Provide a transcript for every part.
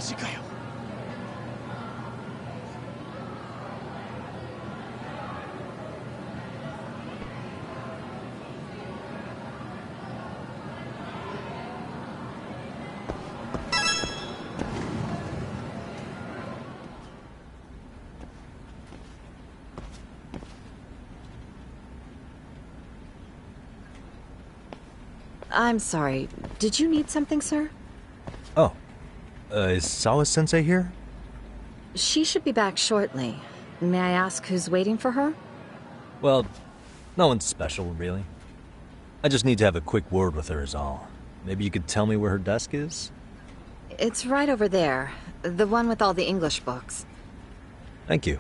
마지가요. I'm sorry. Did you need something, sir? Oh. Is Sawa-sensei here? She should be back shortly. May I ask who's waiting for her? Well, no one's special, really. I just need to have a quick word with her is all. Maybe you could tell me where her desk is? It's right over there. The one with all the English books. Thank you.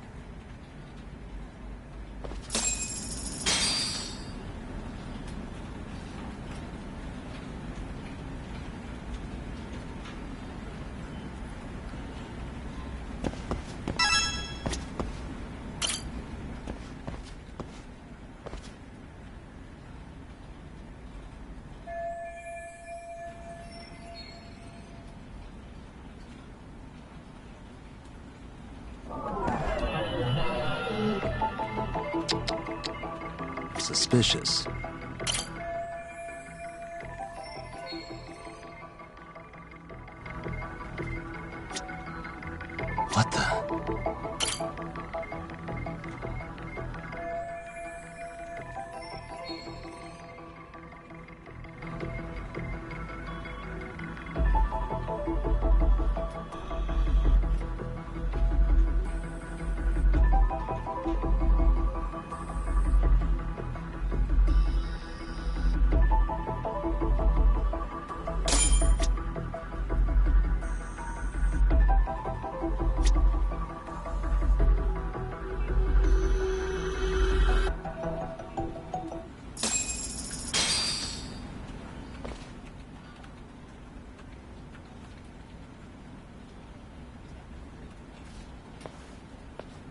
Suspicious. What the?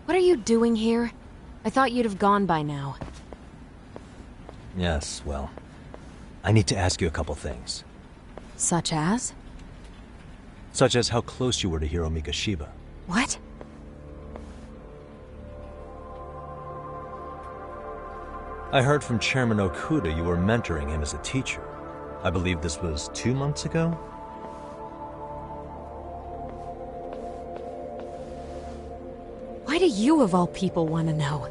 What are you doing here? I thought you'd have gone by now. Yes, well, I need to ask you a couple things. Such as? Such as how close you were to Hiro Mikoshiba. What? I heard from Chairman Okuda you were mentoring him as a teacher. I believe this was 2 months ago? Why do you, of all people, want to know?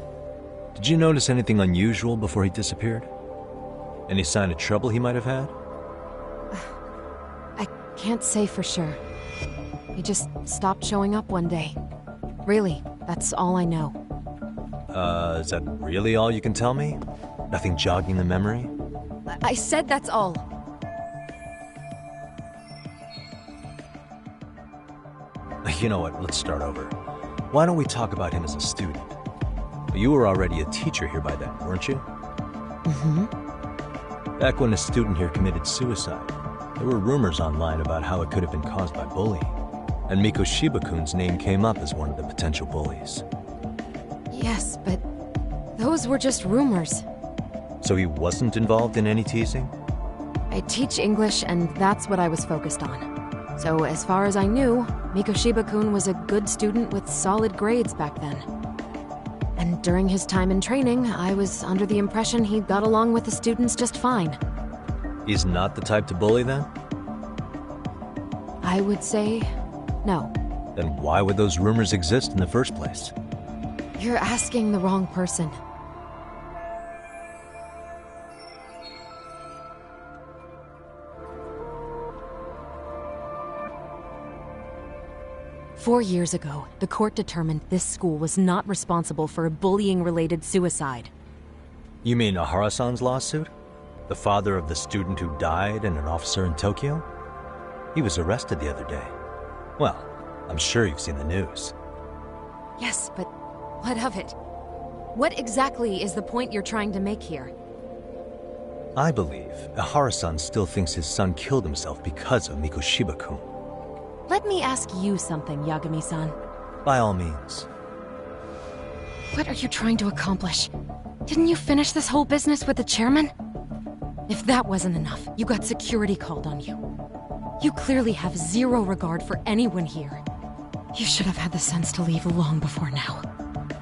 Did you notice anything unusual before he disappeared? Any sign of trouble he might have had? I can't say for sure. He just stopped showing up one day. Really, that's all I know. Is that really all you can tell me? Nothing jogging the memory? I said that's all. You know what, let's start over. Why don't we talk about him as a student? You were already a teacher here by then, weren't you? Mm-hmm. Back when a student here committed suicide, there were rumors online about how it could have been caused by bullying. And Mikoshiba-kun's name came up as one of the potential bullies. Yes, but those were just rumors. So he wasn't involved in any teasing? I teach English, and that's what I was focused on. So as far as I knew, Mikoshiba-kun was a good student with solid grades back then. And during his time in training, I was under the impression he got along with the students just fine. He's not the type to bully then? I would say no. Then why would those rumors exist in the first place? You're asking the wrong person. Four years ago, the court determined this school was not responsible for a bullying-related suicide. You mean Ahara-san's lawsuit? The father of the student who died and an officer in Tokyo? He was arrested the other day. Well, I'm sure you've seen the news. Yes, but what of it? What exactly is the point you're trying to make here? I believe Ahara-san still thinks his son killed himself because of Mikoshiba-kun. Let me ask you something, Yagami-san. By all means. What are you trying to accomplish? Didn't you finish this whole business with the chairman? If that wasn't enough, you got security called on you. You clearly have zero regard for anyone here. You should have had the sense to leave long before now.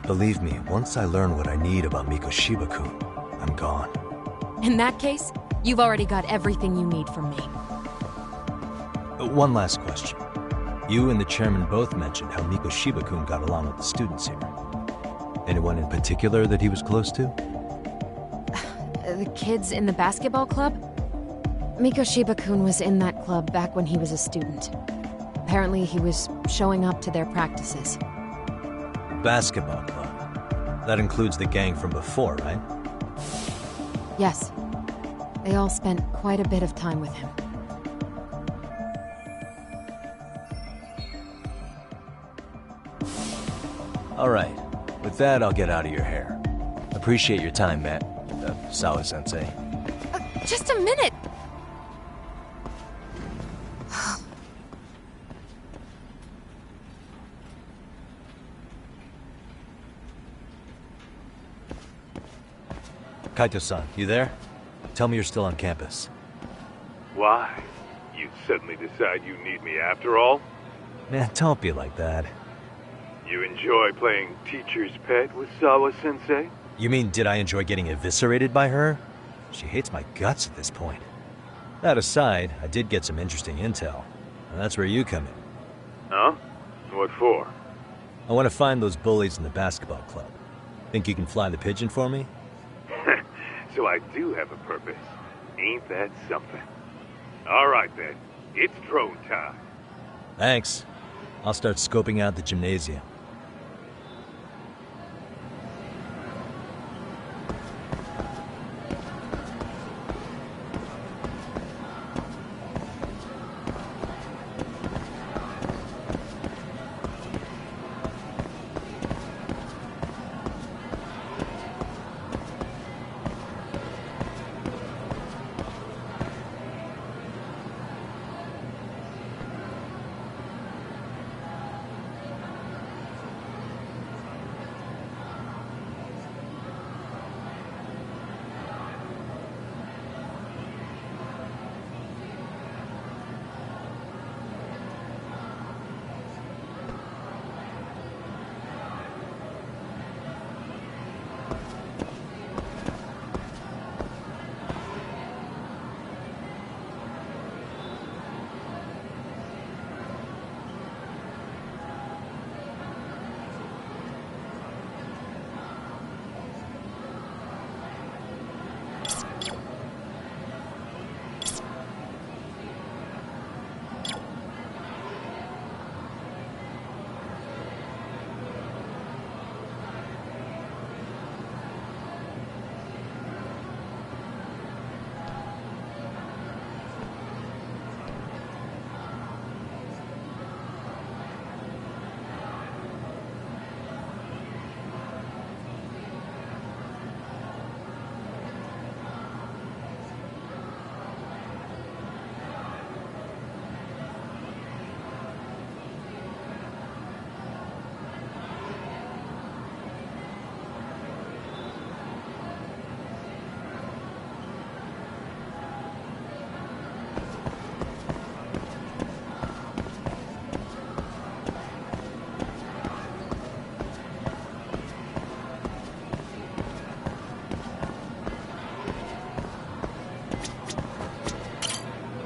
Believe me, once I learn what I need about Mikoshiba-kun, I'm gone. In that case, you've already got everything you need from me. One last question. You and the chairman both mentioned how Mikoshiba-kun got along with the students here. Anyone in particular that he was close to? The kids in the basketball club? Mikoshiba-kun was in that club back when he was a student. Apparently he was showing up to their practices. Basketball club. That includes the gang from before, right? Yes. They all spent quite a bit of time with him. Alright. With that, I'll get out of your hair. Appreciate your time, Matt. Sawa-sensei. Just a minute! Kaito-san, you there? Tell me you're still on campus. Why? You suddenly decide you need me after all? Man, don't be like that. You enjoy playing teacher's pet with Sawa-sensei? You mean, did I enjoy getting eviscerated by her? She hates my guts at this point. That aside, I did get some interesting intel, and that's where you come in. Huh? What for? I want to find those bullies in the basketball club. Think you can fly the pigeon for me? So I do have a purpose. Ain't that something? Alright then, it's drone time. Thanks. I'll start scoping out the gymnasium.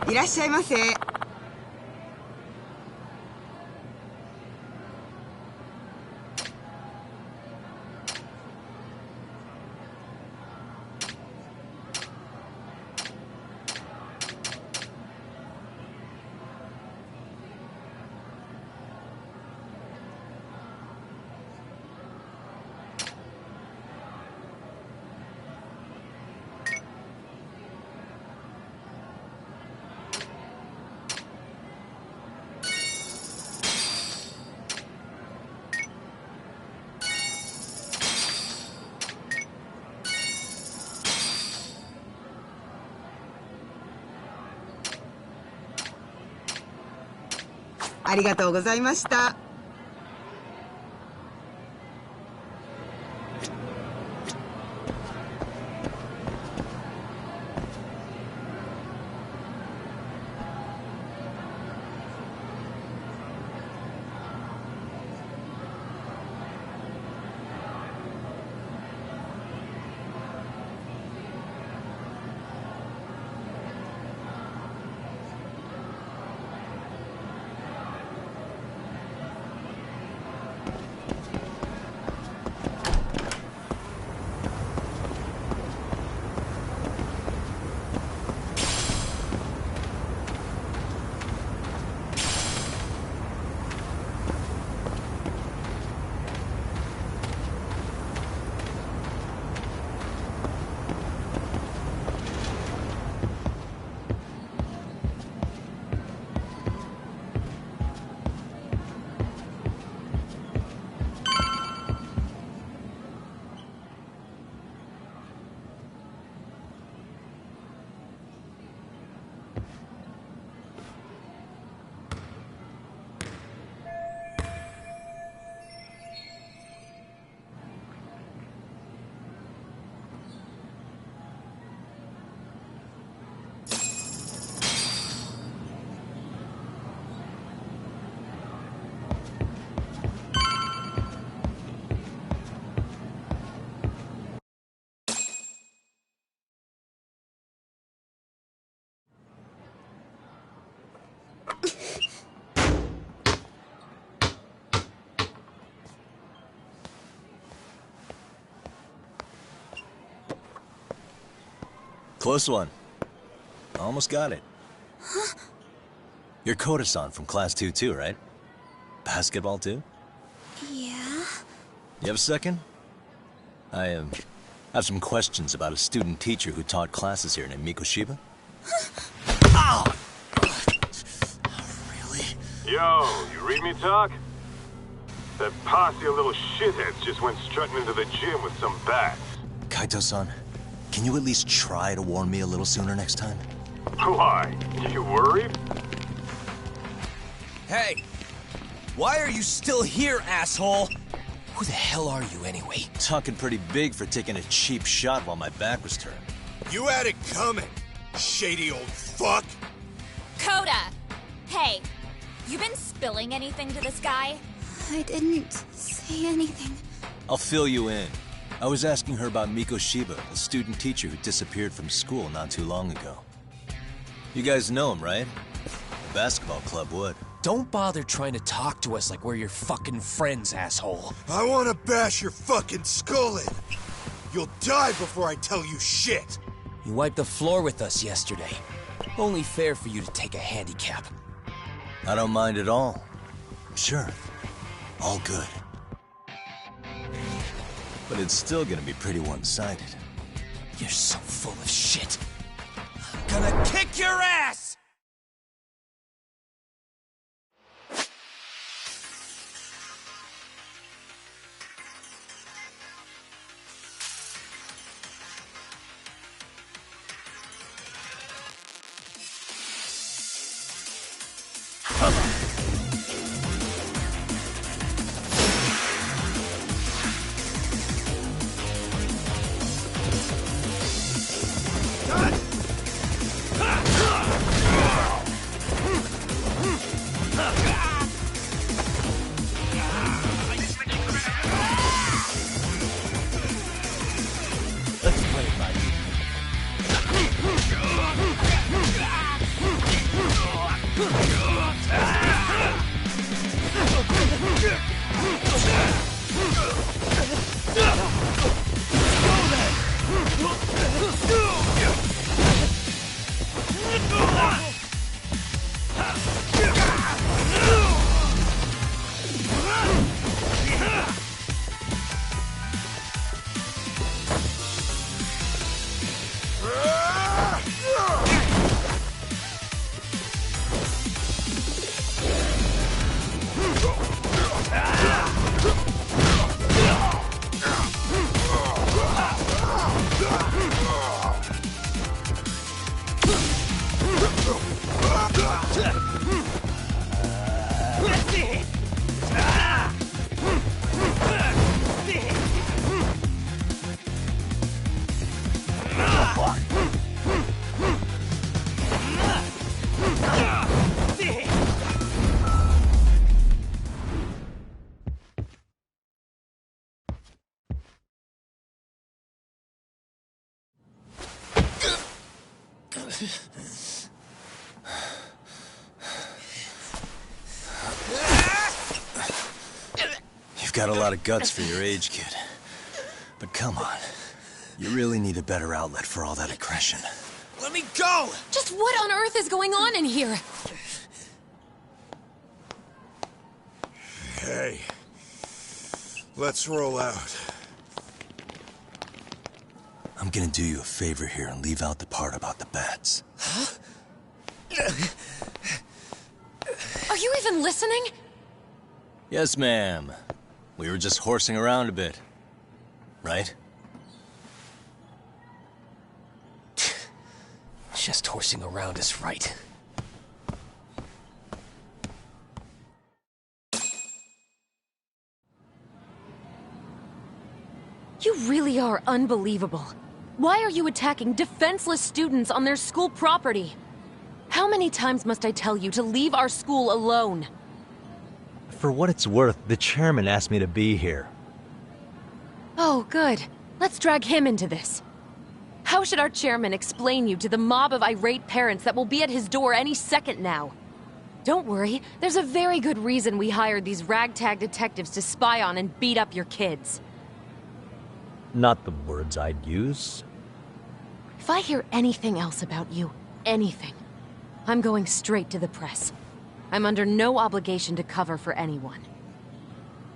いらっしゃいませ。ありがとうございました。Close one. Almost got it. Huh? You're Koda-san from Class 2 too, right? Basketball too? Yeah? You have a second? I have some questions about a student teacher who taught classes here named Mikoshiba. Ow! Really? Yo, you read me talk? That posse of little shitheads just went strutting into the gym with some bats. Kaito-san, can you at least try to warn me a little sooner next time? Why? You worried? Hey! Why are you still here, asshole? Who the hell are you, anyway? Talking pretty big for taking a cheap shot while my back was turned. You had it coming, shady old fuck! Coda! Hey, you been spilling anything to this guy? I didn't say anything. I'll fill you in. I was asking her about Mikoshiba, a student teacher who disappeared from school not too long ago. You guys know him, right? The basketball club would. Don't bother trying to talk to us like we're your fucking friends, asshole. I wanna bash your fucking skull in. You'll die before I tell you shit. You wiped the floor with us yesterday. Only fair for you to take a handicap. I don't mind at all. Sure. All good. But it's still gonna be pretty one-sided. You're so full of shit. I'm gonna kick your ass! You've got a lot of guts for your age, kid. But come on. You really need a better outlet for all that aggression. Let me go! Just what on earth is going on in here? Hey, let's roll out. I'm gonna do you a favor here and leave out the part about the bats. Huh? Are you even listening? Yes, ma'am. We were just horsing around a bit. Right? Just horsing around is right. You really are unbelievable. Why are you attacking defenseless students on their school property? How many times must I tell you to leave our school alone? For what it's worth, the chairman asked me to be here. Oh, good. Let's drag him into this. How should our chairman explain you to the mob of irate parents that will be at his door any second now? Don't worry, there's a very good reason we hired these ragtag detectives to spy on and beat up your kids. Not the words I'd use. If I hear anything else about you, anything, I'm going straight to the press. I'm under no obligation to cover for anyone.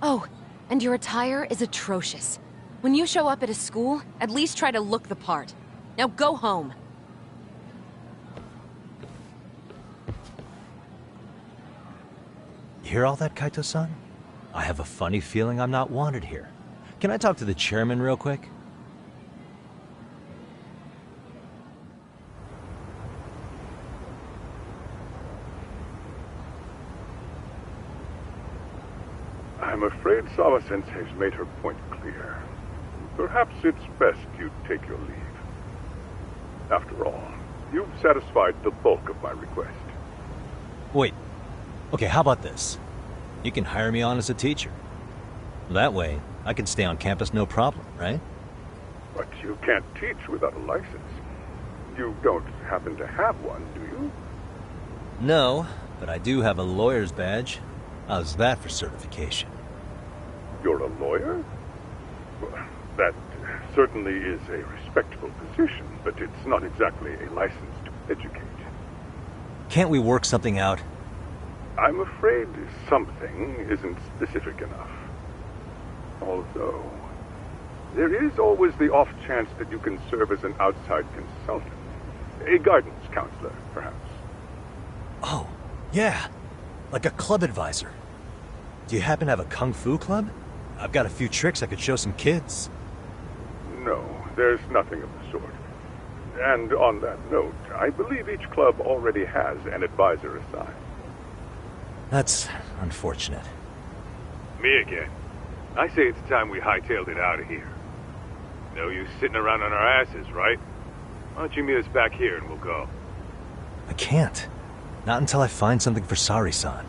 Oh, and your attire is atrocious. When you show up at a school, at least try to look the part. Now go home. You hear all that, Kaito-san? I have a funny feeling I'm not wanted here. Can I talk to the chairman real quick? I'm afraid Sawa-sensei's made her point clear. Perhaps it's best you take your leave. After all, you've satisfied the bulk of my request. Wait. Okay, how about this? You can hire me on as a teacher. That way, I can stay on campus no problem, right? But you can't teach without a license. You don't happen to have one, do you? No, but I do have a lawyer's badge. How's that for certification? You're a lawyer? Well, that certainly is a respectable position, but it's not exactly a license to educate. Can't we work something out? I'm afraid something isn't specific enough. Although, there is always the off chance that you can serve as an outside consultant. A guidance counselor, perhaps. Oh, yeah. Like a club advisor. Do you happen to have a kung fu club? I've got a few tricks I could show some kids. No, there's nothing of the sort. And on that note, I believe each club already has an advisor assigned. That's unfortunate. Me again. I say it's time we hightailed it out of here. No use sitting around on our asses, right? Why don't you meet us back here and we'll go? I can't. Not until I find something for Sari-san.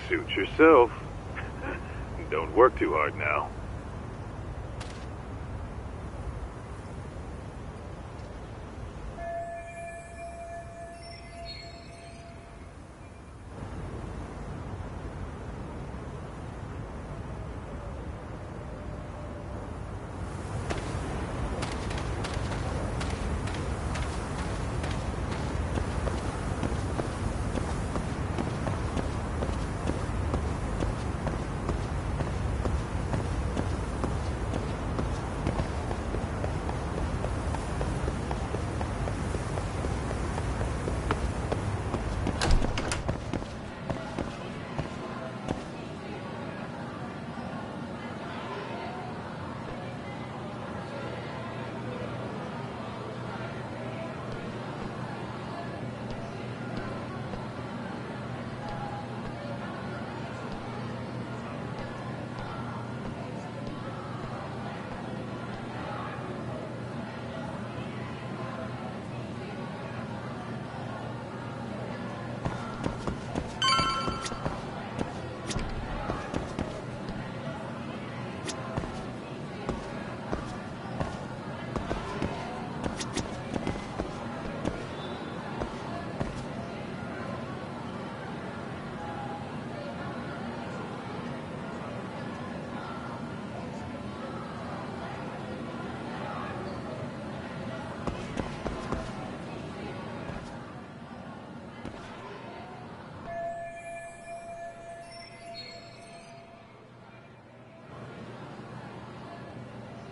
Suit yourself. Don't work too hard now.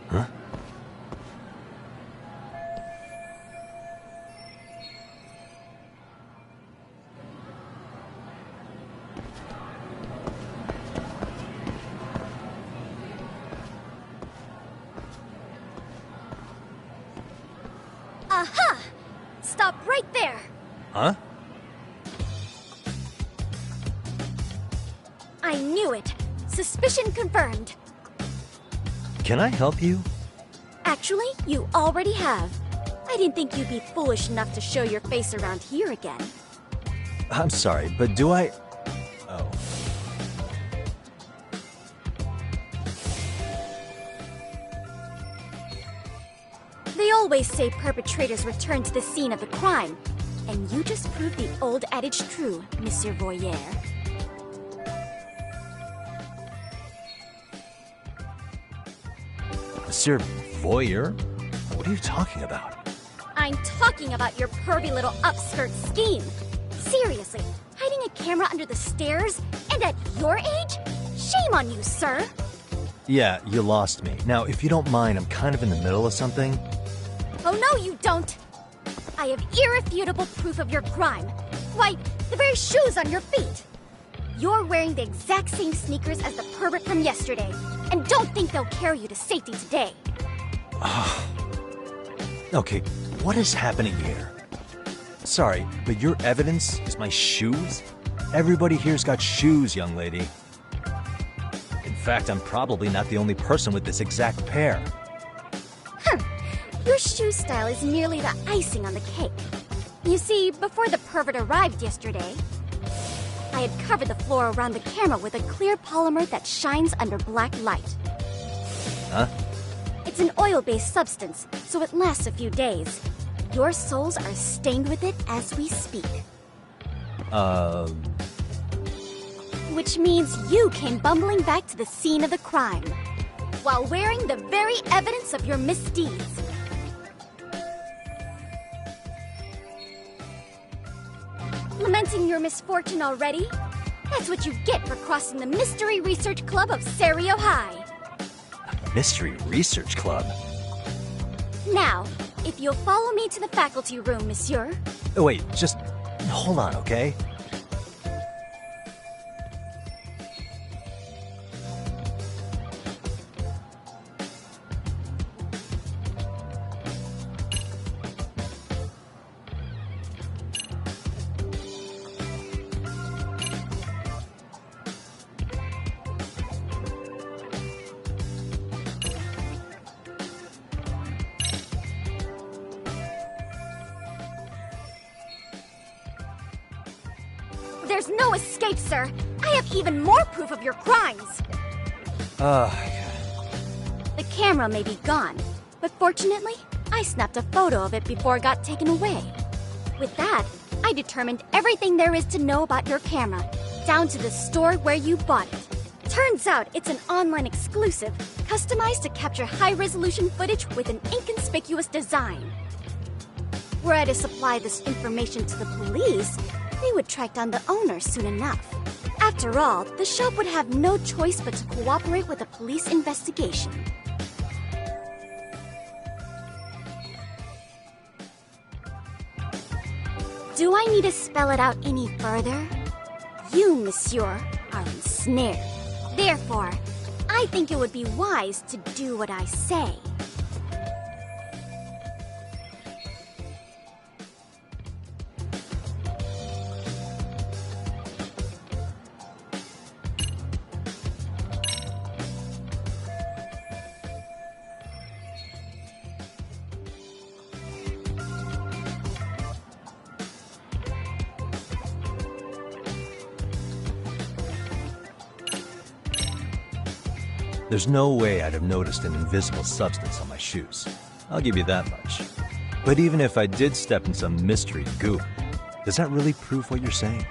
Huh? Aha! Stop right there! Huh? I knew it! Suspicion confirmed. Can I help you? Actually, you already have. I didn't think you'd be foolish enough to show your face around here again. I'm sorry, but do I... Oh. They always say perpetrators return to the scene of the crime. And you just proved the old adage true, Monsieur Voyer. Monsieur Voyeur? What are you talking about? mind talking about your pervy little upskirt scheme. Seriously, hiding a camera under the stairs? And at your age? Shame on you, sir. Yeah, you lost me. Now, if you don't mind, I'm kind of in the middle of something. Oh no, you don't! I have irrefutable proof of your crime. Why, the very shoes on your feet. You're wearing the exact same sneakers as the pervert from yesterday, and don't think they'll carry you to safety today. Okay, what is happening here? Sorry, but your evidence is my shoes? Everybody here's got shoes, young lady. In fact, I'm probably not the only person with this exact pair. Your shoe style is merely the icing on the cake. You see, before the pervert arrived yesterday, I had covered the floor around the camera with a clear polymer that shines under black light. Huh? It's an oil-based substance, so it lasts a few days. Your soles are stained with it as we speak. Which means you came bumbling back to the scene of the crime, while wearing the very evidence of your misdeeds. Lamenting your misfortune already? That's what you get for crossing the Mystery Research Club of Serio High. Mystery Research Club? Now, if you'll follow me to the faculty room, monsieur. Oh, wait, just hold on, okay? There's no escape, sir. I have even more proof of your crimes. The camera may be gone, but fortunately, I snapped a photo of it before it got taken away. With that, I determined everything there is to know about your camera, down to the store where you bought it. Turns out it's an online exclusive, customized to capture high-resolution footage with an inconspicuous design. Were I to supply this information to the police, they would track down the owner soon enough. After all, the shop would have no choice but to cooperate with the police investigation. Do I need to spell it out any further? You, monsieur, are ensnared. Therefore, I think it would be wise to do what I say. There's no way I'd have noticed an invisible substance on my shoes. I'll give you that much. But even if I did step in some mystery goop, does that really prove what you're saying?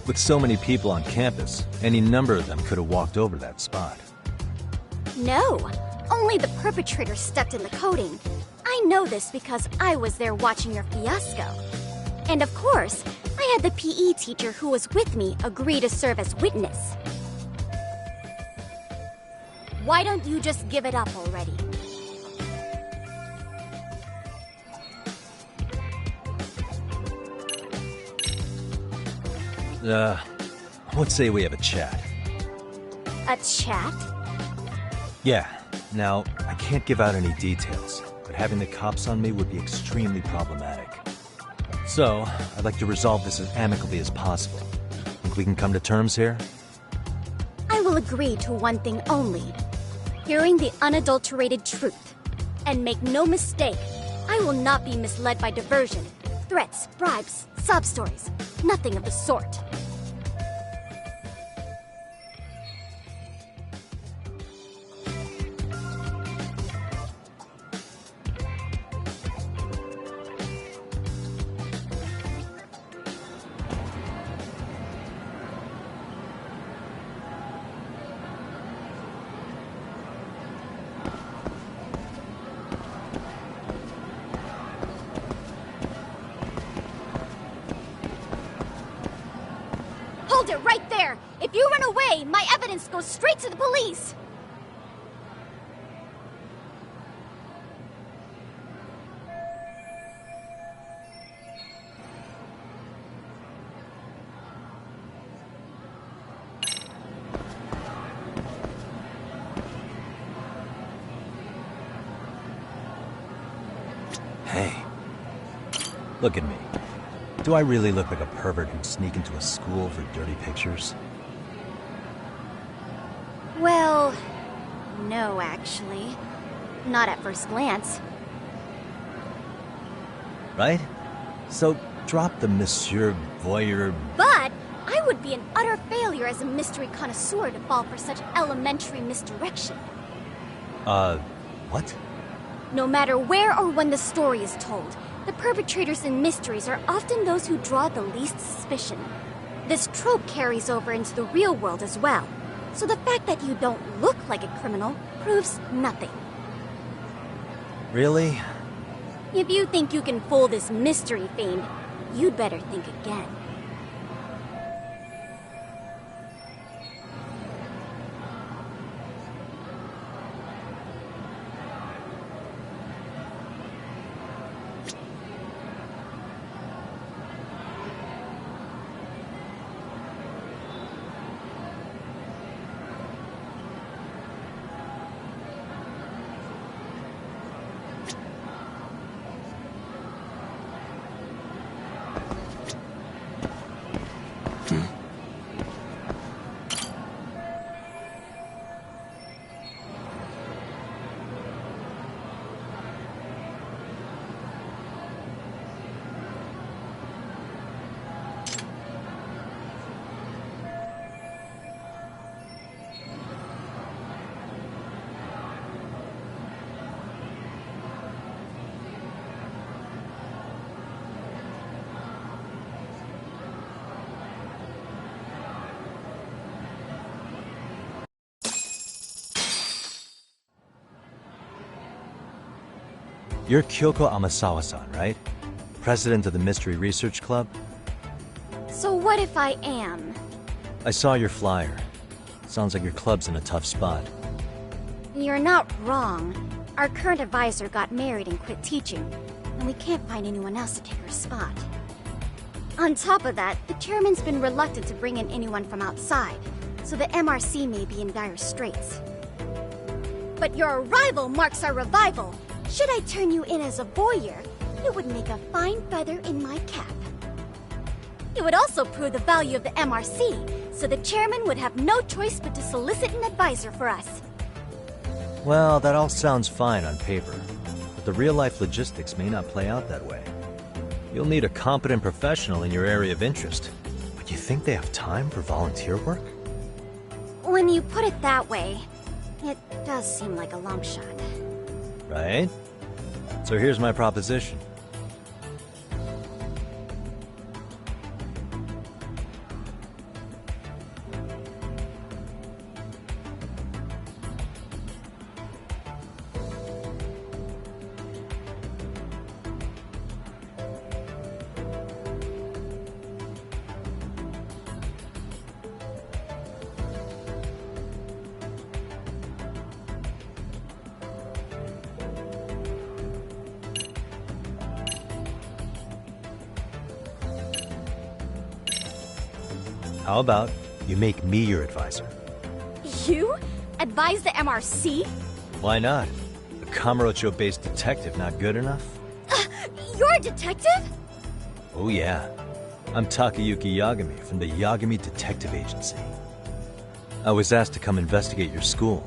With so many people on campus, any number of them could have walked over that spot. No, only the perpetrator stepped in the coating. I know this because I was there watching your fiasco. And of course, I had the PE teacher who was with me agree to serve as witness. Why don't you just give it up already? Let's say we have a chat. A chat? Yeah. Now, I can't give out any details, but having the cops on me would be extremely problematic. So, I'd like to resolve this as amicably as possible. Think we can come to terms here? I will agree to one thing only. Hearing the unadulterated truth. And make no mistake, I will not be misled by diversion, threats, bribes, sob stories. Nothing of the sort. right there! If you run away, my evidence goes straight to the police! Hey. Look at me. Do I really look like a pervert who'd sneak into a school for dirty pictures? Well, no, actually. Not at first glance. Right? So, drop the Monsieur Voyeur... But I would be an utter failure as a mystery connoisseur to fall for such elementary misdirection. What? No matter where or when the story is told, the perpetrators in mysteries are often those who draw the least suspicion. This trope carries over into the real world as well, so the fact that you don't look like a criminal proves nothing. Really? If you think you can fool this mystery fiend, you'd better think again. You're Kyoko Amasawa-san, right? President of the Mystery Research Club? So what if I am? I saw your flyer. Sounds like your club's in a tough spot. You're not wrong. Our current advisor got married and quit teaching, and we can't find anyone else to take her spot. On top of that, the chairman's been reluctant to bring in anyone from outside, so the MRC may be in dire straits. But your arrival marks our revival. Should I turn you in as a voyeur, it would make a fine feather in my cap. It would also prove the value of the MRC, so the chairman would have no choice but to solicit an advisor for us. Well, that all sounds fine on paper, but the real-life logistics may not play out that way. You'll need a competent professional in your area of interest, but you think they have time for volunteer work? When you put it that way, it does seem like a long shot. Right? So here's my proposition. How about you make me your advisor? You? Advise the MRC? Why not? A Kamurocho-based detective not good enough? You're a detective? Oh yeah. I'm Takayuki Yagami from the Yagami Detective Agency. I was asked to come investigate your school.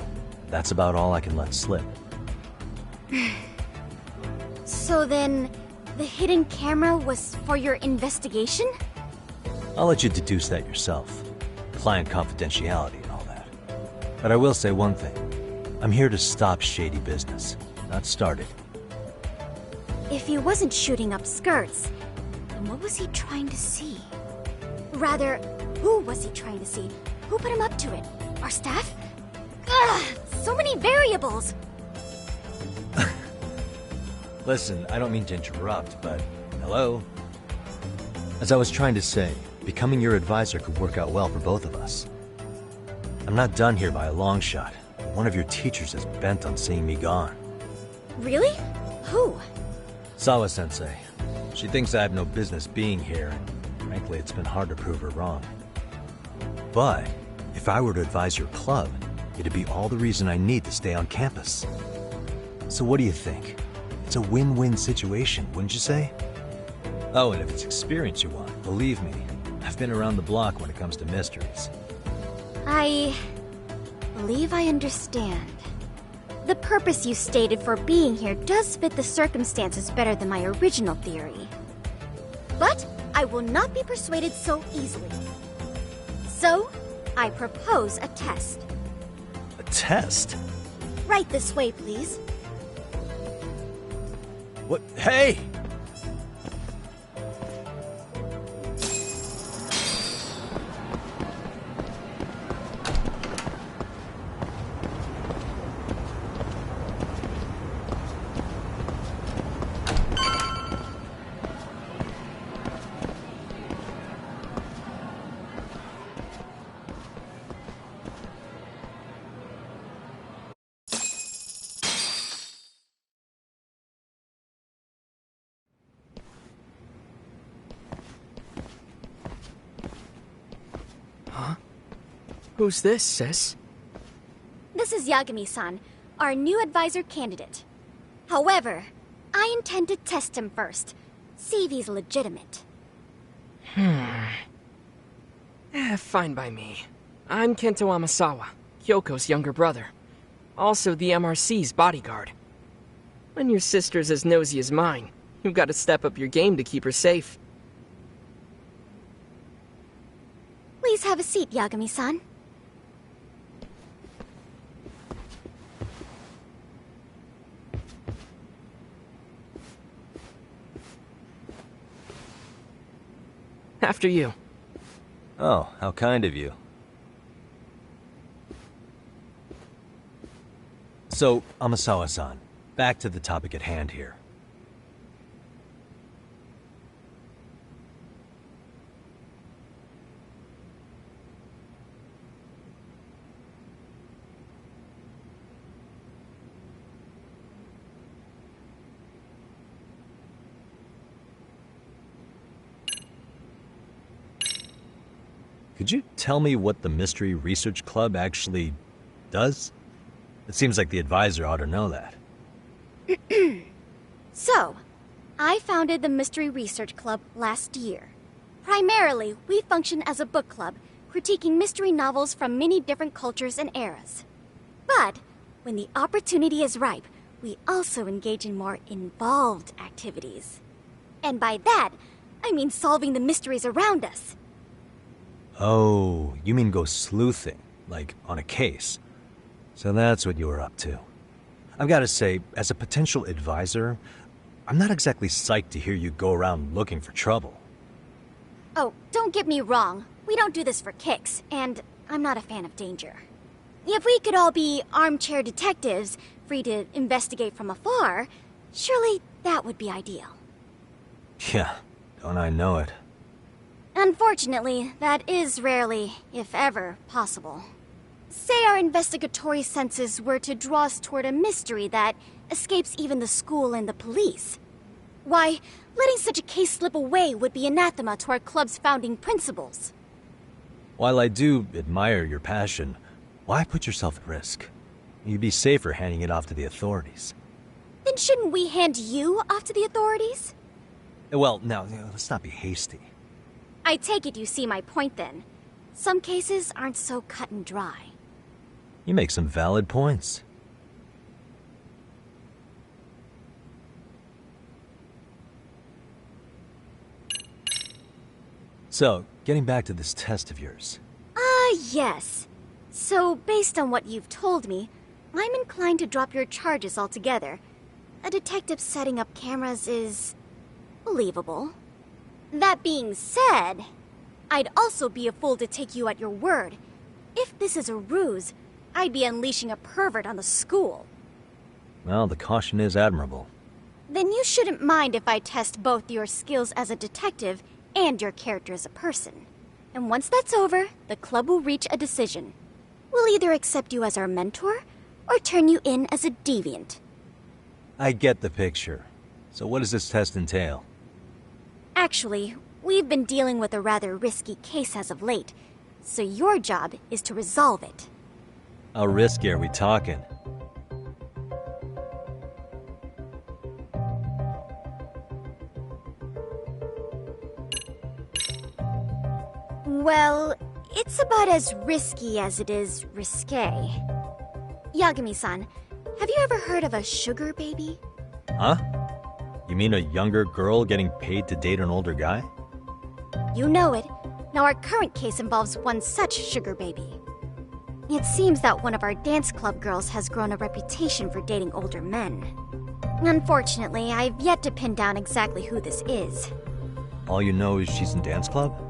That's about all I can let slip. So then, the hidden camera was for your investigation? I'll let you deduce that yourself. Client confidentiality and all that. But I will say one thing. I'm here to stop shady business, not start it. If he wasn't shooting up skirts, then what was he trying to see? Rather, who was he trying to see? Who put him up to it? Our staff? Ugh, so many variables! Listen, I don't mean to interrupt, but hello? As I was trying to say, becoming your advisor could work out well for both of us. I'm not done here by a long shot. One of your teachers is bent on seeing me gone. Really? Who? Sawa-sensei. She thinks I have no business being here, and frankly, it's been hard to prove her wrong. But if I were to advise your club, it'd be all the reason I need to stay on campus. So what do you think? It's a win-win situation, wouldn't you say? Oh, and if it's experience you want, believe me, I've been around the block when it comes to mysteries. I believe I understand. The purpose you stated for being here does fit the circumstances better than my original theory. But I will not be persuaded so easily. So, I propose a test. A test? Right this way, please. What? Hey! Who's this, sis? This is Yagami-san, our new advisor candidate. However, I intend to test him first. See if he's legitimate. Fine by me. I'm Kento Amasawa, Kyoko's younger brother. Also the MRC's bodyguard. When your sister's as nosy as mine, you've got to step up your game to keep her safe. Please have a seat, Yagami-san. After you. Oh, how kind of you. So, Amasawa-san, back to the topic at hand here. Could you tell me what the Mystery Research Club actually does? It seems like the advisor ought to know that. So, I founded the Mystery Research Club last year. Primarily, we function as a book club, critiquing mystery novels from many different cultures and eras. But, when the opportunity is ripe, we also engage in more involved activities. And by that, I mean solving the mysteries around us. Oh, you mean go sleuthing, like on a case. So that's what you were up to. I've got to say, as a potential advisor, I'm not exactly psyched to hear you go around looking for trouble. Oh, don't get me wrong. We don't do this for kicks, and I'm not a fan of danger. If we could all be armchair detectives, free to investigate from afar, surely that would be ideal. Yeah, don't I know it. Unfortunately, that is rarely, if ever, possible. Say our investigatory senses were to draw us toward a mystery that escapes even the school and the police. Why, letting such a case slip away would be anathema to our club's founding principles. While I do admire your passion, why put yourself at risk? You'd be safer handing it off to the authorities. Then shouldn't we hand you off to the authorities? Well, now, let's not be hasty. I take it you see my point then. Some cases aren't so cut and dry. You make some valid points. So, getting back to this test of yours. Yes. So, based on what you've told me, I'm inclined to drop your charges altogether. A detective setting up cameras is believable. That being said, I'd also be a fool to take you at your word. If this is a ruse, I'd be unleashing a pervert on the school. Well, the caution is admirable. Then you shouldn't mind if I test both your skills as a detective and your character as a person. And once that's over, the club will reach a decision. We'll either accept you as our mentor, or turn you in as a deviant. I get the picture. So what does this test entail? Actually, we've been dealing with a rather risky case as of late, so your job is to resolve it. How risky are we talking? Well, it's about as risky as it is risque. Yagami-san, have you ever heard of a sugar baby? Huh? You mean a younger girl getting paid to date an older guy? You know it. Now our current case involves one such sugar baby. It seems that one of our dance club girls has grown a reputation for dating older men. Unfortunately, I've yet to pin down exactly who this is. All you know is she's in dance club?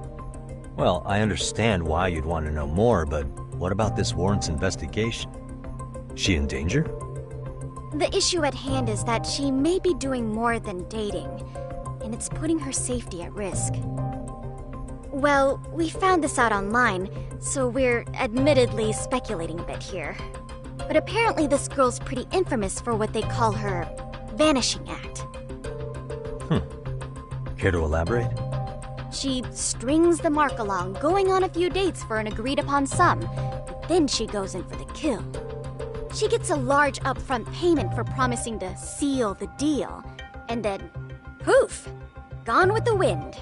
Well, I understand why you'd want to know more, but what about this warrants investigation? She in danger? The issue at hand is that she may be doing more than dating, and it's putting her safety at risk. Well, we found this out online, so we're admittedly speculating a bit here. But apparently this girl's pretty infamous for what they call her vanishing act. Care to elaborate? She strings the mark along, going on a few dates for an agreed-upon sum, but then she goes in for the kill. She gets a large upfront payment for promising to seal the deal, and then, poof, gone with the wind.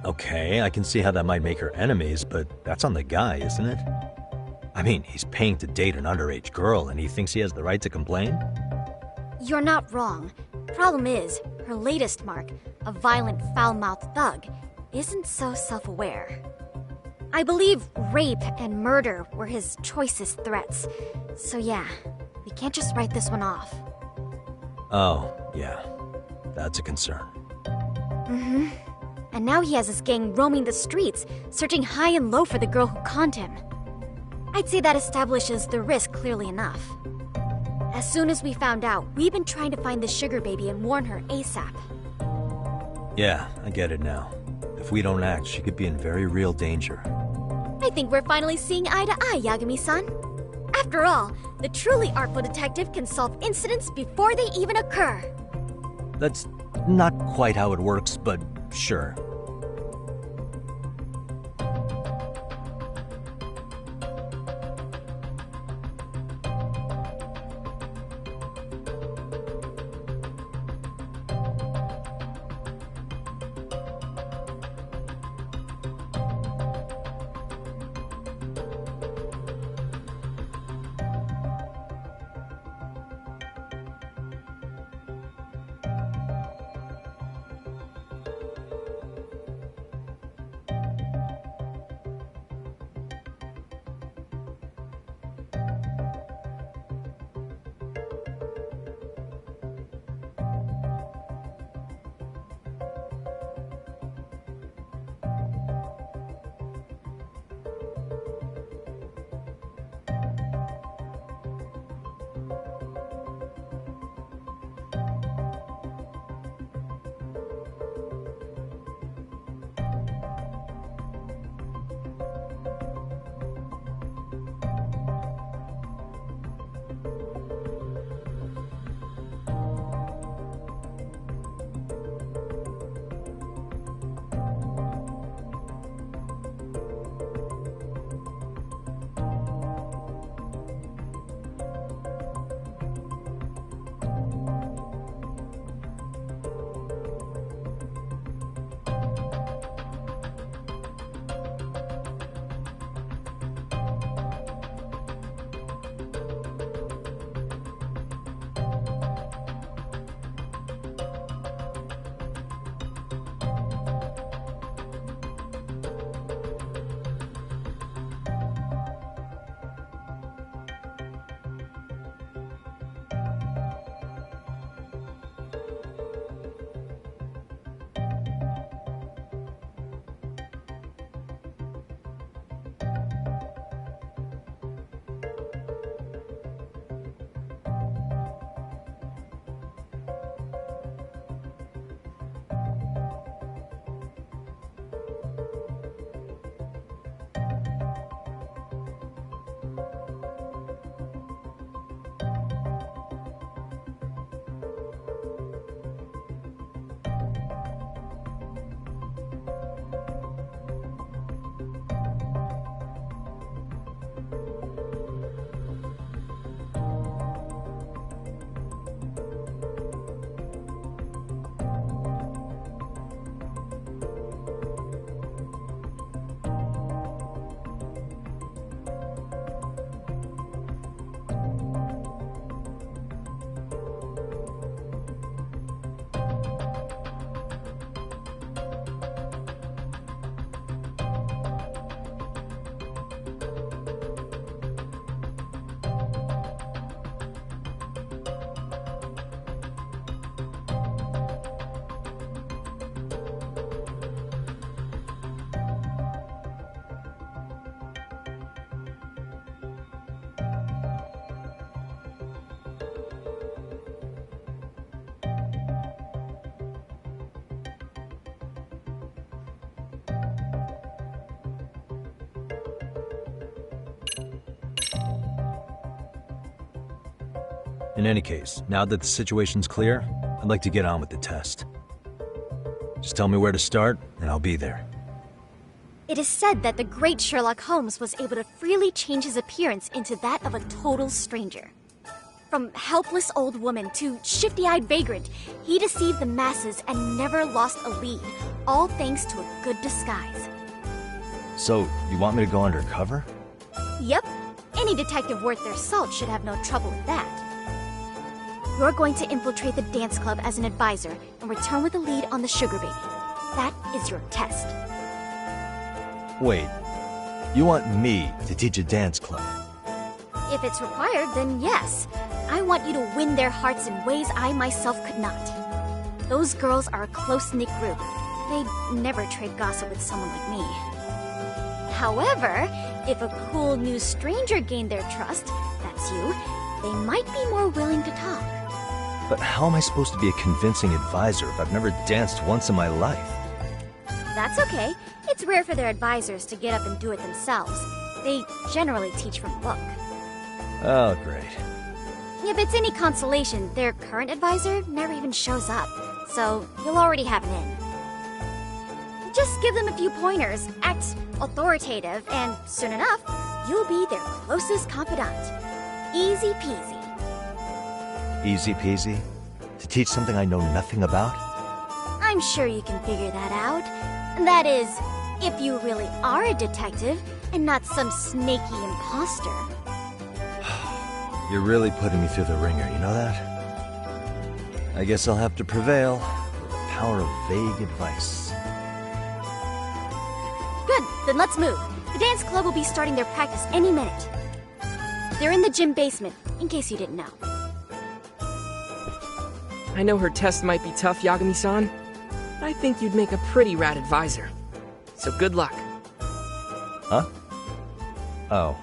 Okay, I can see how that might make her enemies, but that's on the guy, isn't it? I mean, he's paying to date an underage girl, and he thinks he has the right to complain? You're not wrong. Problem is, her latest mark, a violent, foul-mouthed thug, isn't so self-aware. I believe rape and murder were his choicest threats. So yeah, we can't just write this one off. Oh, yeah. That's a concern. Mm-hmm. And now he has his gang roaming the streets, searching high and low for the girl who conned him. I'd say that establishes the risk clearly enough. As soon as we found out, we've been trying to find the sugar baby and warn her ASAP. Yeah, I get it now. If we don't act, she could be in very real danger. I think we're finally seeing eye to eye, Yagami-san. After all, the truly artful detective can solve incidents before they even occur. That's not quite how it works, but sure. In any case, now that the situation's clear, I'd like to get on with the test. Just tell me where to start, and I'll be there. It is said that the great Sherlock Holmes was able to freely change his appearance into that of a total stranger. From helpless old woman to shifty-eyed vagrant, he deceived the masses and never lost a lead, all thanks to a good disguise. So, you want me to go undercover? Yep, any detective worth their salt should have no trouble with that. You're going to infiltrate the dance club as an advisor and return with a lead on the sugar baby. That is your test. Wait, you want me to teach a dance club? If it's required, then yes. I want you to win their hearts in ways I myself could not. Those girls are a close-knit group. They'd never trade gossip with someone like me. However, if a cool new stranger gained their trust, that's you, they might be more willing to talk. But how am I supposed to be a convincing advisor if I've never danced once in my life? That's okay. It's rare for their advisors to get up and do it themselves. They generally teach from book. Oh, great. If it's any consolation, their current advisor never even shows up, so you'll already have an in. Just give them a few pointers, act authoritative, and soon enough, you'll be their closest confidant. Easy peasy. Easy peasy? To teach something I know nothing about? I'm sure you can figure that out. That is, if you really are a detective and not some snaky imposter. You're really putting me through the ringer, you know that? I guess I'll have to prevail with the power of vague advice. Good, then let's move. The dance club will be starting their practice any minute. They're in the gym basement, in case you didn't know. I know her test might be tough, Yagami-san, but I think you'd make a pretty rad advisor. So good luck. Huh? Oh.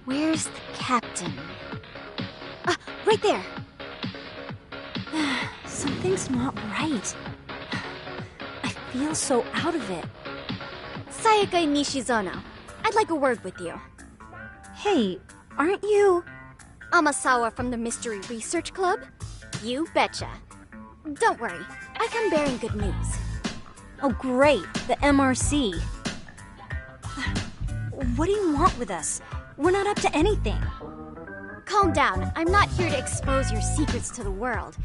Where's the captain? Ah, right there! Something's not right. I feel so out of it. Sayaka Nishizono, I'd like a word with you. Hey, aren't you... Amasawa from the Mystery Research Club? You betcha. Don't worry, I come bearing good news. Oh great, the MRC. What do you want with us? We're not up to anything. Calm down. I'm not here to expose your secrets to the world.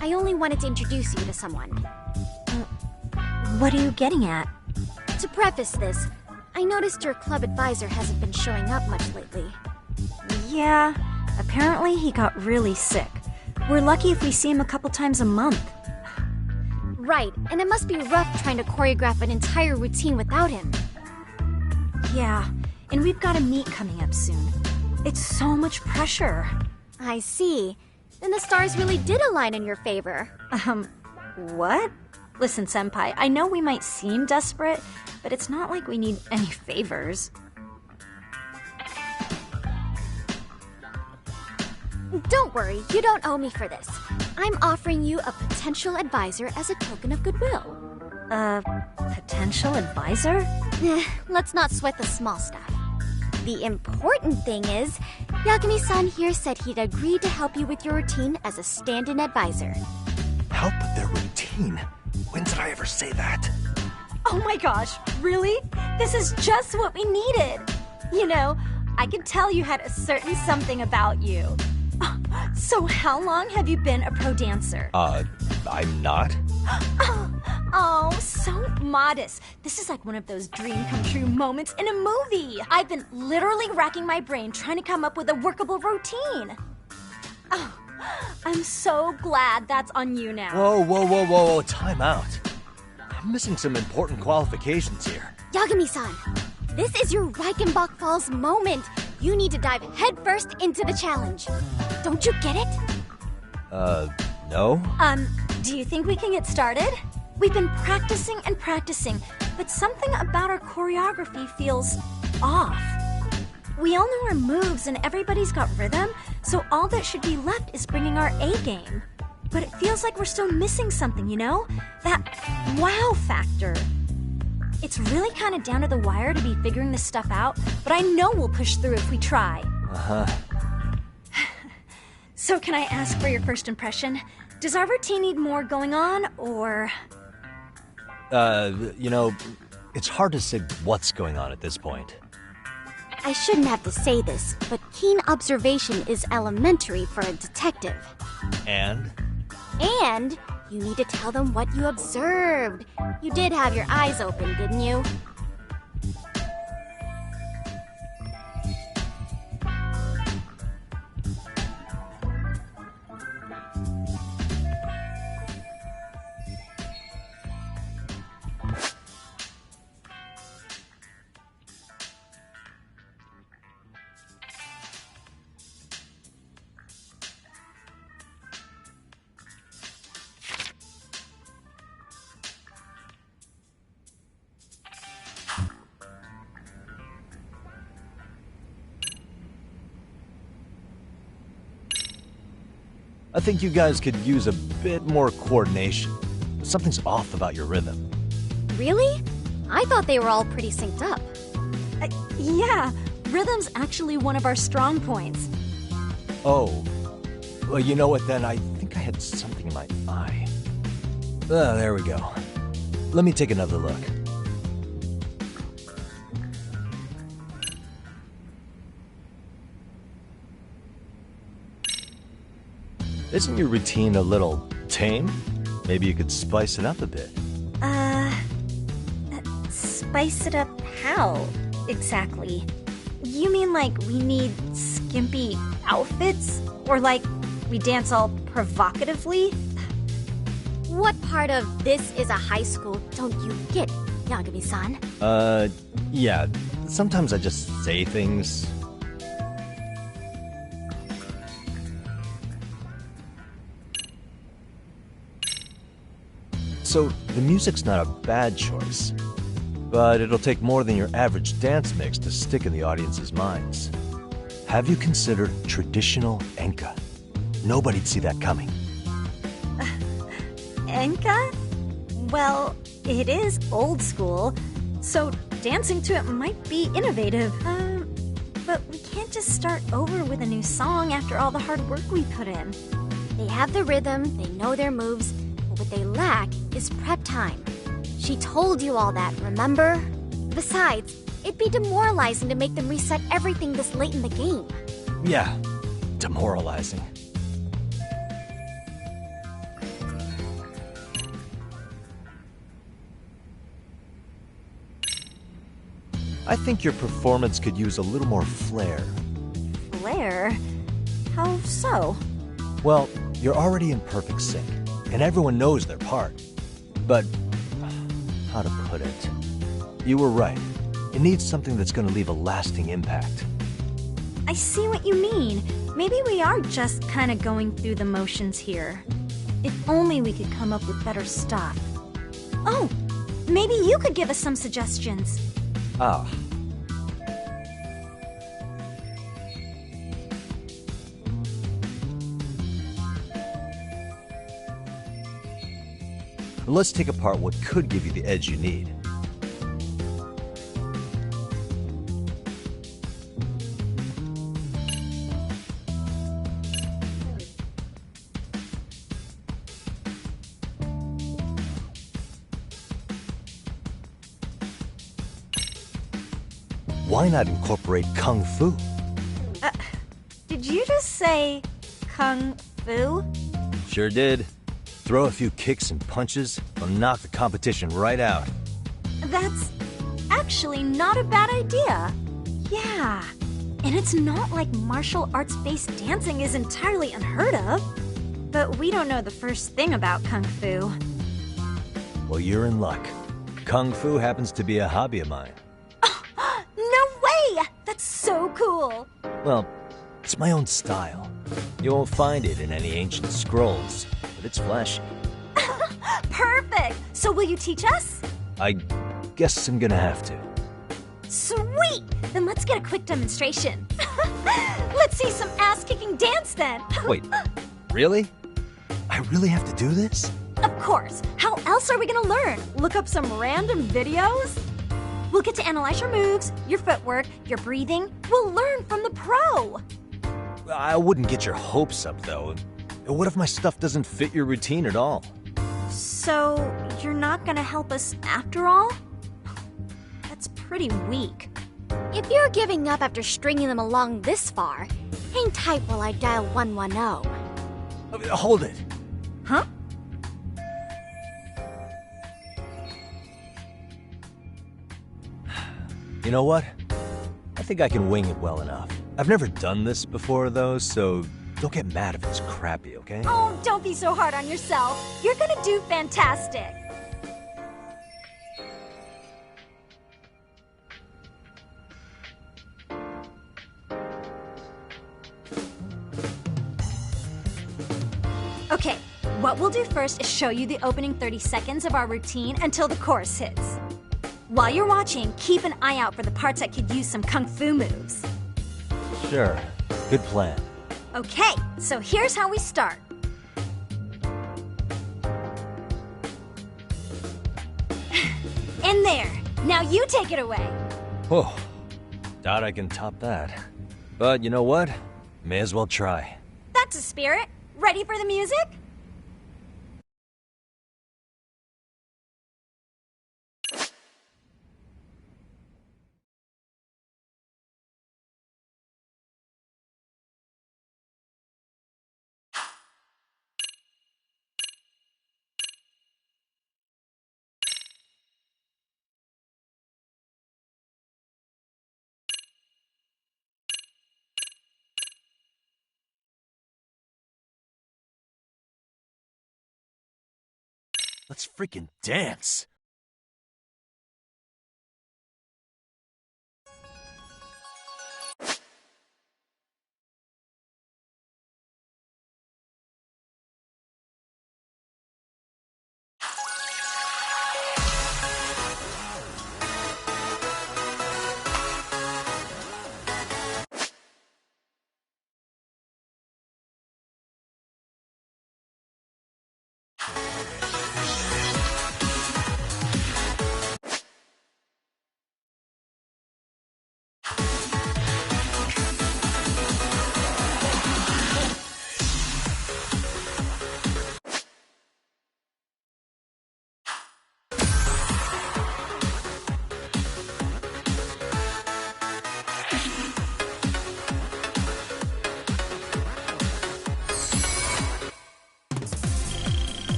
I only wanted to introduce you to someone. What are you getting at? To preface this, I noticed your club advisor hasn't been showing up much lately. Yeah, apparently he got really sick. We're lucky if we see him a couple times a month. Right, and it must be rough trying to choreograph an entire routine without him. Yeah, and we've got a meet coming up soon. It's so much pressure. I see. Then the stars really did align in your favor. What? Listen, Senpai, I know we might seem desperate, but it's not like we need any favors. Don't worry, you don't owe me for this. I'm offering you a potential advisor as a token of goodwill. Potential advisor? Let's not sweat the small stuff. The important thing is, Yagami-san here said he'd agreed to help you with your routine as a stand-in advisor. Help with their routine? When did I ever say that? Oh my gosh, really? This is just what we needed. You know, I could tell you had a certain something about you. So how long have you been a pro dancer? I'm not. Oh, so modest. This is like one of those dream come true moments in a movie. I've been literally racking my brain trying to come up with a workable routine. Oh, I'm so glad that's on you now. Whoa, time out. I'm missing some important qualifications here. Yagami-san, this is your Reichenbach Falls moment. You need to dive headfirst into the challenge. Don't you get it? No? Do you think we can get started? We've been practicing and practicing, but something about our choreography feels off. We all know our moves and everybody's got rhythm, so all that should be left is bringing our A game. But it feels like we're still missing something, you know? That wow factor. It's really kind of down to the wire to be figuring this stuff out, but I know we'll push through if we try. Uh-huh. So can I ask for your first impression? Does our routine need more going on, or...? You know, it's hard to say what's going on at this point. I shouldn't have to say this, but keen observation is elementary for a detective. And? And you need to tell them what you observed. You did have your eyes open, didn't you? I think you guys could use a bit more coordination. Something's off about your rhythm. Really? I thought they were all pretty synced up. Yeah, rhythm's actually one of our strong points. Oh. Well, you know what then? I think I had something in my eye. There we go. Let me take another look. Isn't your routine a little tame? Maybe you could spice it up a bit. Spice it up how, exactly? You mean like we need skimpy outfits? Or like we dance all provocatively? What part of this is a high school don't you get, Yagami-san? Yeah. Sometimes I just say things. So, the music's not a bad choice, but it'll take more than your average dance mix to stick in the audience's minds. Have you considered traditional enka? Nobody'd see that coming. Enka? Well, it is old school, so dancing to it might be innovative. But we can't just start over with a new song after all the hard work we put in. They have the rhythm, they know their moves, but what they lack is prep time. She told you all that, remember? Besides, it'd be demoralizing to make them reset everything this late in the game. Yeah, demoralizing. I think your performance could use a little more flair. Flair? How so? Well, you're already in perfect sync, and everyone knows their part. But, how to put it? You were right. It needs something that's going to leave a lasting impact. I see what you mean. Maybe we are just kind of going through the motions here. If only we could come up with better stuff. Oh, maybe you could give us some suggestions. Ah. Let's take apart what could give you the edge you need. Why not incorporate Kung Fu? Did you just say Kung Fu? Sure did. Throw a few kicks and punches, will knock the competition right out. That's actually not a bad idea. Yeah. And it's not like martial arts-based dancing is entirely unheard of. But we don't know the first thing about Kung Fu. Well, you're in luck. Kung Fu happens to be a hobby of mine. No way! That's so cool! Well, it's my own style. You won't find it in any ancient scrolls, but it's flashy. Perfect! So will you teach us? I guess I'm gonna have to. Sweet! Then let's get a quick demonstration. Let's see some ass-kicking dance then! Wait, really? I really have to do this? Of course! How else are we gonna learn? Look up some random videos? We'll get to analyze your moves, your footwork, your breathing. We'll learn from the pro! I wouldn't get your hopes up, though. What if my stuff doesn't fit your routine at all? So, you're not gonna help us after all? That's pretty weak. If you're giving up after stringing them along this far, hang tight while I dial 110. Hold it. Huh? You know what? I think I can wing it well enough. I've never done this before, though, so don't get mad if it's crappy, okay? Oh, don't be so hard on yourself. You're gonna do fantastic. Okay, what we'll do first is show you the opening 30 seconds of our routine until the chorus hits. While you're watching, keep an eye out for the parts that could use some Kung Fu moves. Sure. Good plan. Okay, so here's how we start. In there. Now you take it away. Whoa. Doubt I can top that. But you know what? May as well try. That's a spirit. Ready for the music? Let's freaking dance!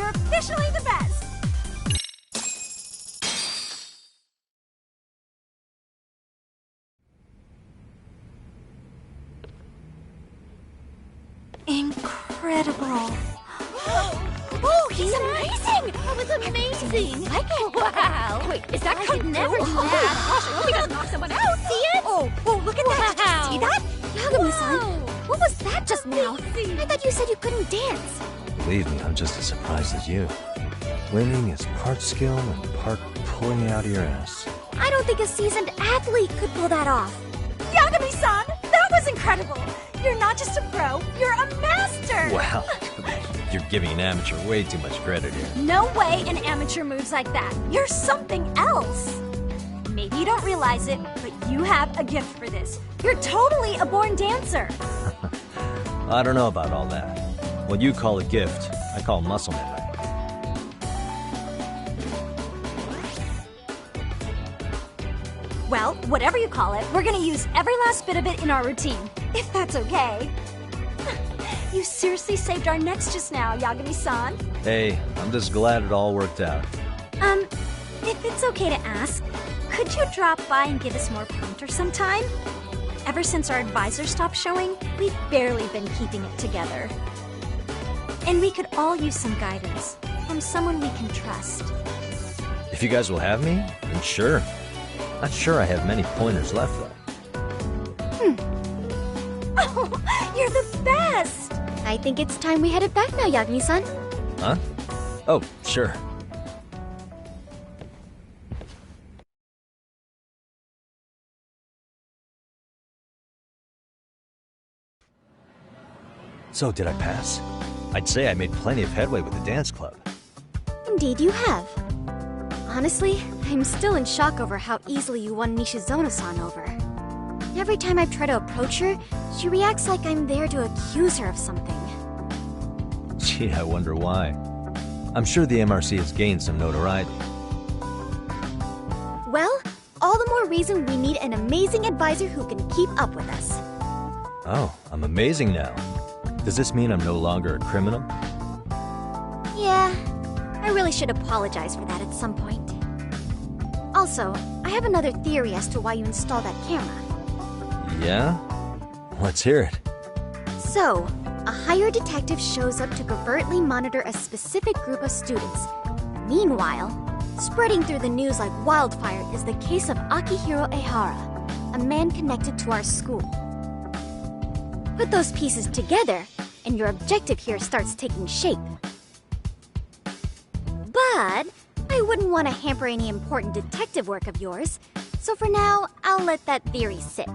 Officially the best! Incredible. Oh, he's amazing! That was amazing! Wow! Wait, is that I could never do that. Gosh, I hope he doesn't knock someone out! See it? Oh, look at that! Did you see that? Yagami-san, what was that just now? I thought you said you couldn't dance. Believe me, I'm just as surprised as you. Winning is part skill and part pulling it out of your ass. I don't think a seasoned athlete could pull that off. Yagami-san, that was incredible! You're not just a pro, you're a master! Wow. You're giving an amateur way too much credit here. No way an amateur moves like that. You're something else. Maybe you don't realize it, but you have a gift for this. You're totally a born dancer. I don't know about all that. What you call a gift, I call muscle memory. Well, whatever you call it, we're gonna use every last bit of it in our routine. If that's okay. You seriously saved our necks just now, Yagami-san. Hey, I'm just glad it all worked out. If it's okay to ask, could you drop by and give us more pointers sometime? Ever since our advisor stopped showing, we've barely been keeping it together. And we could all use some guidance from someone we can trust. If you guys will have me, then sure. Not sure I have many pointers left, though. Oh, you're the best! I think it's time we headed back now, Yagami-san. Huh? Oh, sure. So, did I pass? I'd say I made plenty of headway with the dance club. Indeed you have. Honestly, I'm still in shock over how easily you won Nishizono-san over. Every time I try to approach her, she reacts like I'm there to accuse her of something. Gee, I wonder why. I'm sure the MRC has gained some notoriety. Well, all the more reason we need an amazing advisor who can keep up with us. Oh, I'm amazing now. Does this mean I'm no longer a criminal? Yeah, I really should apologize for that at some point. Also, I have another theory as to why you installed that camera. Yeah? Let's hear it. So, a hired detective shows up to covertly monitor a specific group of students. Meanwhile, spreading through the news like wildfire is the case of Akihiro Ehara, a man connected to our school. Put those pieces together, and your objective here starts taking shape. But I wouldn't want to hamper any important detective work of yours, so for now, I'll let that theory sit.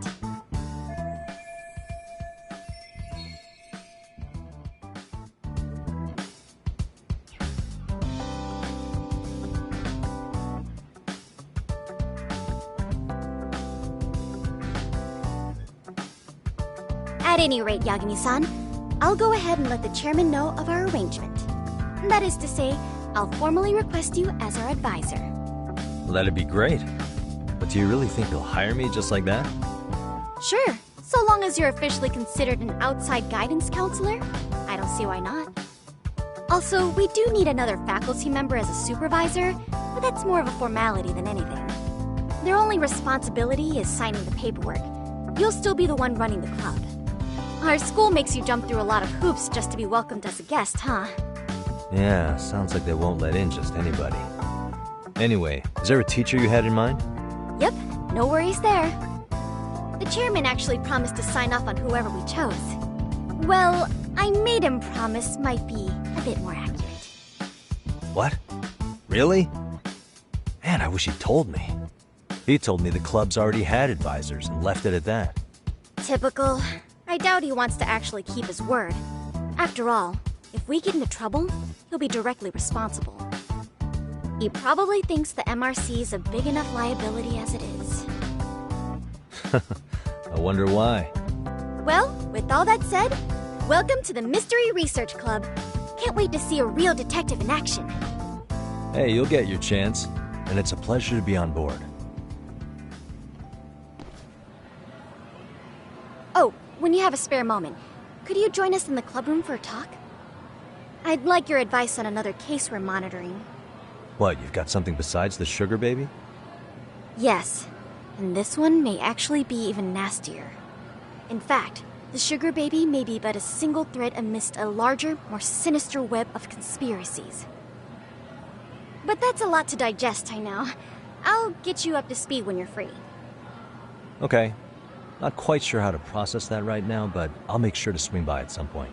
At any rate, Yagami-san, I'll go ahead and let the chairman know of our arrangement. That is to say, I'll formally request you as our advisor. Well, that'd be great. But do you really think he'll hire me just like that? Sure, so long as you're officially considered an outside guidance counselor. I don't see why not. Also, we do need another faculty member as a supervisor, but that's more of a formality than anything. Their only responsibility is signing the paperwork. You'll still be the one running the club. Our school makes you jump through a lot of hoops just to be welcomed as a guest, huh? Yeah, sounds like they won't let in just anybody. Anyway, is there a teacher you had in mind? Yep, no worries there. The chairman actually promised to sign off on whoever we chose. Well, I made him promise might be a bit more accurate. What? Really? Man, I wish he'd told me. He told me the club's already had advisors and left it at that. Typical. I doubt he wants to actually keep his word. After all, if we get into trouble, he'll be directly responsible. He probably thinks the MRC is a big enough liability as it is. I wonder why. Well, with all that said, welcome to the Mystery Research Club. Can't wait to see a real detective in action. Hey, you'll get your chance, and it's a pleasure to be on board. Oh, when you have a spare moment, could you join us in the club room for a talk? I'd like your advice on another case we're monitoring. What, you've got something besides the sugar baby? Yes, and this one may actually be even nastier. In fact, the sugar baby may be but a single thread amidst a larger, more sinister web of conspiracies. But that's a lot to digest, I know. I'll get you up to speed when you're free. Okay. Not quite sure how to process that right now, but I'll make sure to swing by at some point.